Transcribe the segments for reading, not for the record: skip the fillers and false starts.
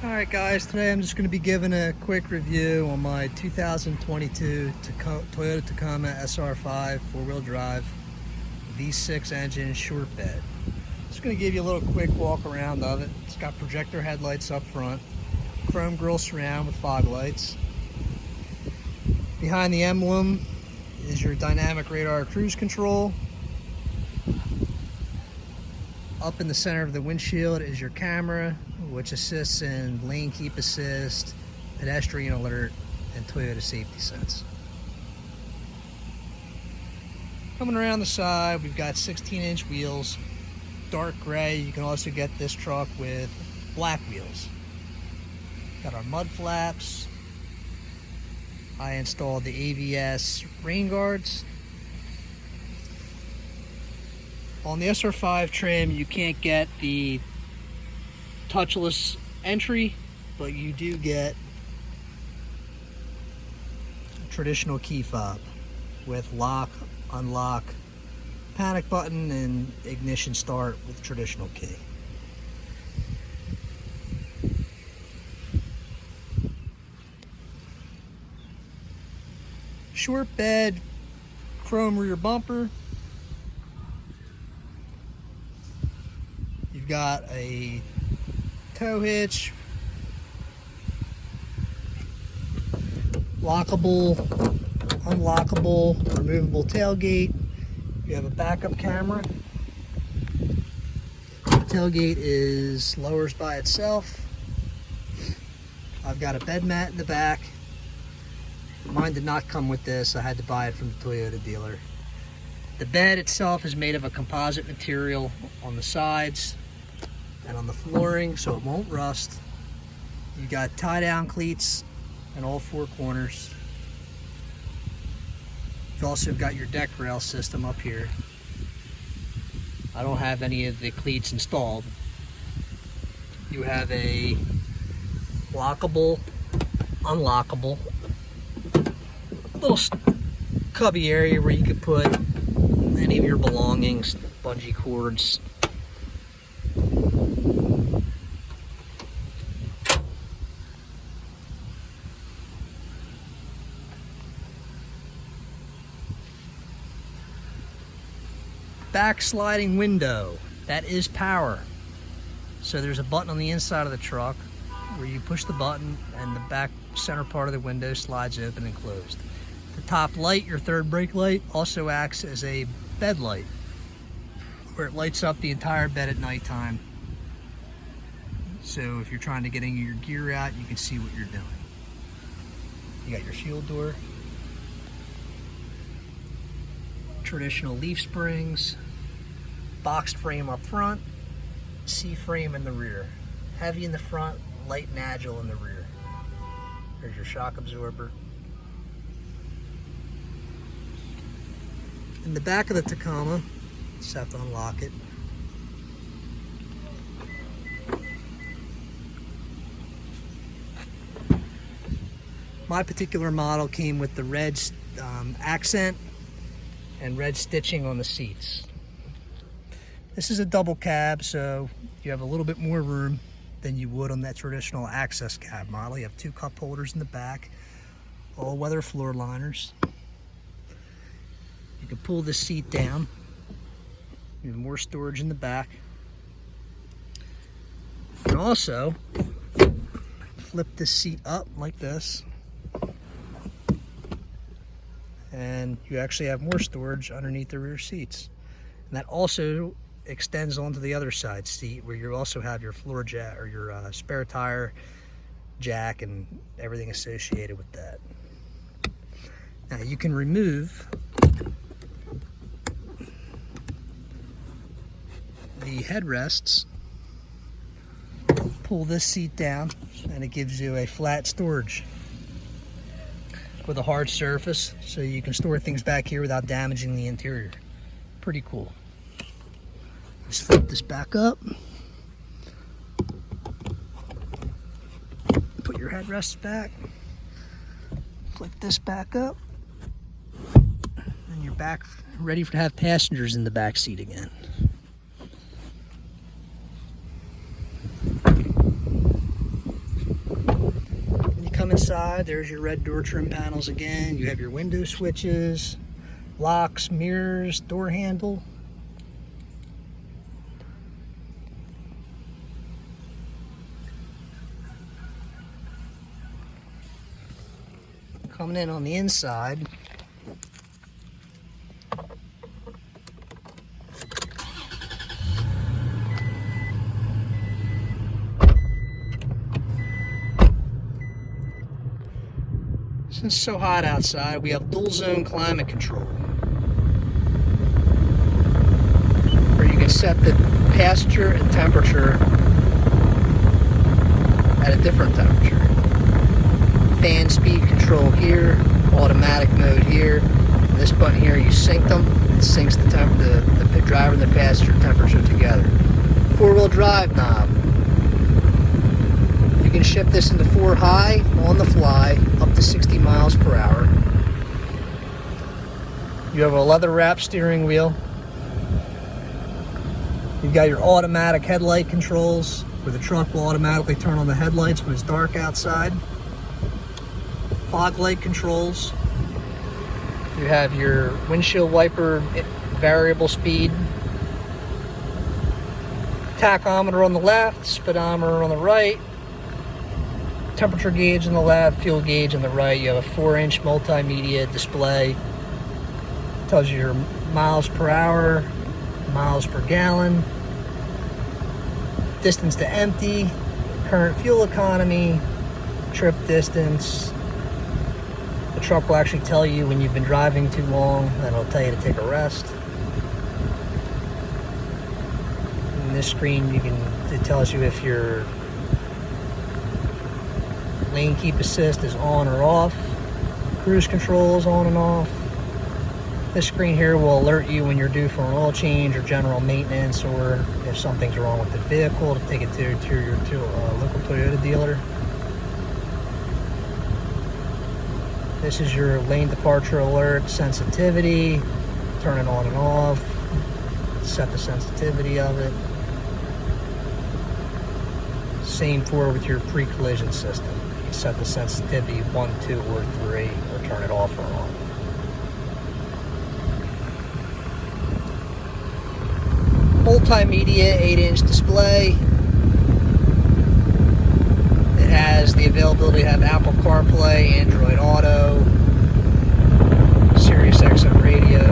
Alright guys, today I'm just going to be giving a quick review on my 2022 Toyota Tacoma SR5 4-wheel drive V6 engine short bed. Just going to give you a little quick walk around of it. It's got projector headlights up front, chrome grille surround with fog lights. Behind the emblem is your dynamic radar cruise control. Up in the center of the windshield is your camera, which assists in lane keep assist, pedestrian alert, and Toyota safety sense. Coming around the side, we've got 16-inch wheels, dark gray. You can also get this truck with black wheels. Got our mud flaps. I installed the ABS rain guards. On the SR5 trim, you can't get the touchless entry, but you do get a traditional key fob with lock, unlock, panic button, and ignition start with traditional key. Short bed, chrome rear bumper. You've got a tow hitch, lockable, unlockable, removable tailgate. You have a backup camera. The tailgate lowers by itself. I've got a bed mat in the back. Mine did not come with this. I had to buy it from the Toyota dealer. The bed itself is made of a composite material on the sides and on the flooring, so it won't rust. You got tie-down cleats in all four corners. You've also got your deck rail system up here. I don't have any of the cleats installed. You have a lockable, unlockable, little cubby area where you could put any of your belongings, bungee cords. Back sliding window, that is power. So there's a button on the inside of the truck where you push the button and the back center part of the window slides open and closed. The top light, your third brake light, also acts as a bed light where it lights up the entire bed at nighttime. So if you're trying to get in your gear out, you can see what you're doing. You got your fuel door, traditional leaf springs, boxed frame up front, C-frame in the rear. Heavy in the front, light and agile in the rear. There's your shock absorber. In the back of the Tacoma, just have to unlock it. My particular model came with the red accent and red stitching on the seats. This is a double cab, so you have a little bit more room than you would on that traditional access cab model. You have two cup holders in the back, all weather floor liners. You can pull this seat down. You have more storage in the back. You can also flip this seat up like this, and you actually have more storage underneath the rear seats. And that also extends onto the other side seat where you also have your floor jack or your spare tire jack and everything associated with that. Now you can remove the headrests, pull this seat down, and it gives you a flat storage with a hard surface, so you can store things back here without damaging the interior. Pretty cool. Just flip this back up. Put your headrests back. Flip this back up. And you're back ready to have passengers in the back seat again. inside, there's your red door trim panels again. You have your window switches, locks, mirrors, door handle. Coming in on the inside, since it's so hot outside, we have dual zone climate control, where you can set the passenger and temperature at a different temperature. Fan speed control here, automatic mode here. This button here, you sync them. It syncs the driver and the passenger temperature together. 4-wheel drive knob. You can shift this into 4 high on the fly, up to 60 miles per hour. You have a leather wrap steering wheel. You've got your automatic headlight controls, where the truck will automatically turn on the headlights when it's dark outside. Fog light controls. You have your windshield wiper variable speed. Tachometer on the left, speedometer on the right. Temperature gauge on the left, fuel gauge on the right. You have a 4-inch multimedia display. Tells you your miles per hour, miles per gallon, distance to empty, current fuel economy, trip distance. The truck will actually tell you when you've been driving too long, and it'll tell you to take a rest. In this screen, it tells you if your lane keep assist is on or off, cruise control is on and off. This screen here will alert you when you're due for an oil change or general maintenance, or if something's wrong with the vehicle, to take it to your local Toyota dealer. This is your lane departure alert sensitivity. Turn it on and off. Set the sensitivity of it. Same with your pre-collision system. You set the sensitivity 1, 2, or 3, or turn it off or on. Multimedia 8-inch display. It has the availability to have Apple CarPlay, Android Auto, Sirius radio.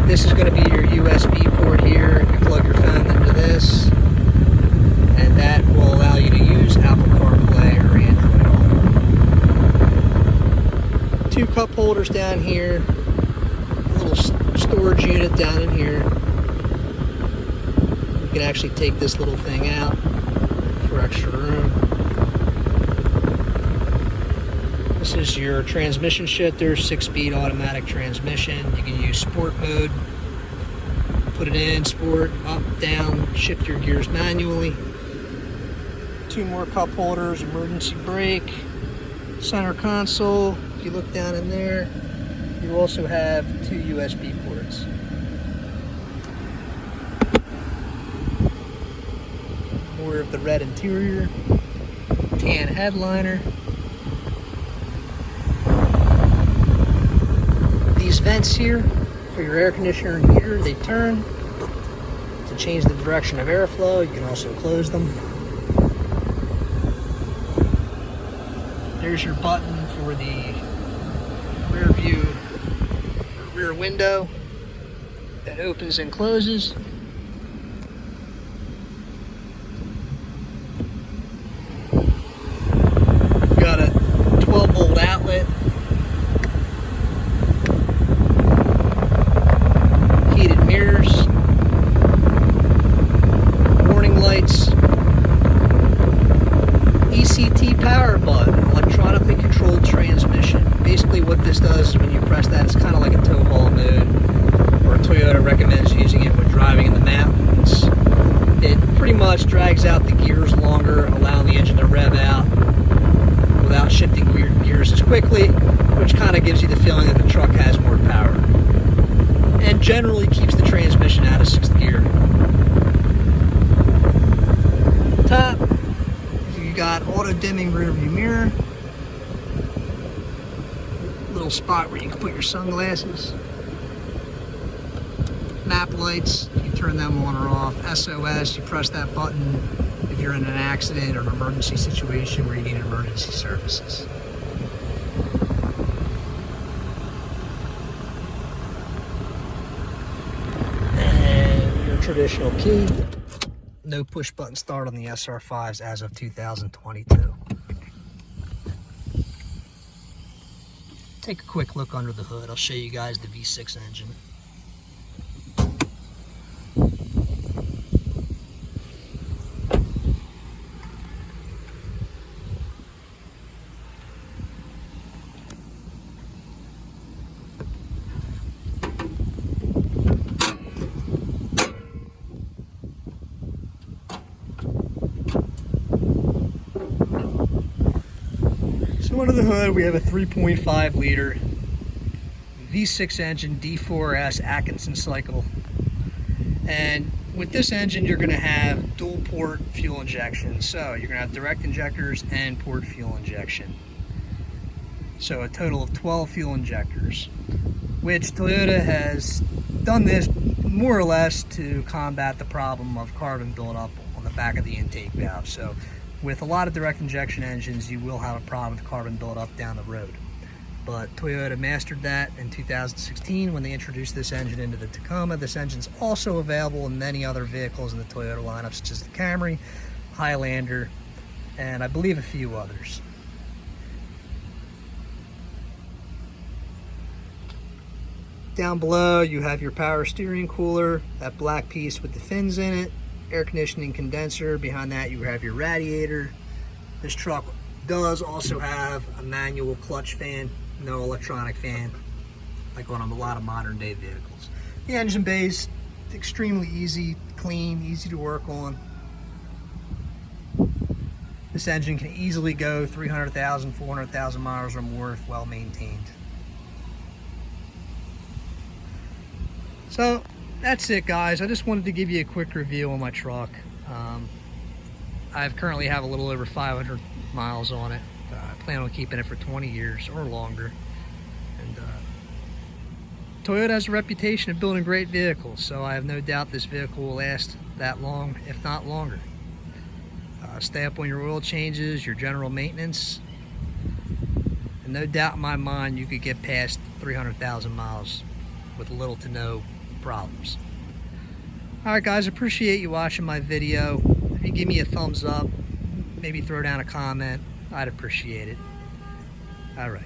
This is going to be your USB port here. You plug your phone into this, and that will allow you to use Apple CarPlay or Android Auto. 2 cup holders down here, a little storage unit down in here. You can actually take this little thing out for extra room. This is your transmission shifter, 6-speed automatic transmission. You can use sport mode. Put it in sport, up, down, shift your gears manually. 2 more cup holders, emergency brake, center console. If you look down in there, you also have 2 USB ports. More of the red interior, tan headliner. These vents here for your air conditioner and heater, they turn to change the direction of airflow. You can also close them. There's your button for the rear view, rear window that opens and closes. Got a 12-volt outlet. Heated mirrors. Warning lights. ECT power button, electronically controlled transmission. Basically what this does is when you press that, it's kind of like a tow haul mode, or Toyota recommends using it when driving in the mountains. It pretty much drags out the gears longer, allowing the engine to rev out without shifting gears as quickly, which kind of gives you the feeling that the truck has more power. And generally keeps the transmission out of 6th gear. Top, you got auto dimming rear view mirror. little spot where you can put your sunglasses. Map lights, you can turn them on or off. SOS, you press that button if you're in an accident or an emergency situation where you need emergency services. And your traditional key. No push button start on the SR5s as of 2022. Take a quick look under the hood. I'll show you guys the V6 engine. So under the hood we have a 3.5 liter V6 engine, D4S Atkinson cycle, and with this engine you're going to have dual port fuel injection. So you're going to have direct injectors and port fuel injection, so a total of 12 fuel injectors, which Toyota has done this more or less to combat the problem of carbon buildup on the back of the intake valve. So with a lot of direct injection engines, you will have a problem with carbon buildup down the road. But Toyota mastered that in 2016 when they introduced this engine into the Tacoma. This engine's also available in many other vehicles in the Toyota lineup, such as the Camry, Highlander, and I believe a few others. Down below you have your power steering cooler, that black piece with the fins in it, air conditioning condenser. Behind that you have your radiator. This truck does also have a manual clutch fan, no electronic fan like on a lot of modern day vehicles. The engine bay is extremely easy, clean, easy to work on. This engine can easily go 300,000, 400,000 miles or more if well maintained. So that's it, guys. I just wanted to give you a quick review on my truck. I currently have a little over 500 miles on it. I plan on keeping it for 20 years or longer. And Toyota has a reputation of building great vehicles, so I have no doubt this vehicle will last that long, if not longer. Stay up on your oil changes, your general maintenance, and no doubt in my mind you could get past 300,000 miles with little to no problems. Alright guys, appreciate you watching my video. If you give me a thumbs up, maybe throw down a comment, I'd appreciate it. Alright.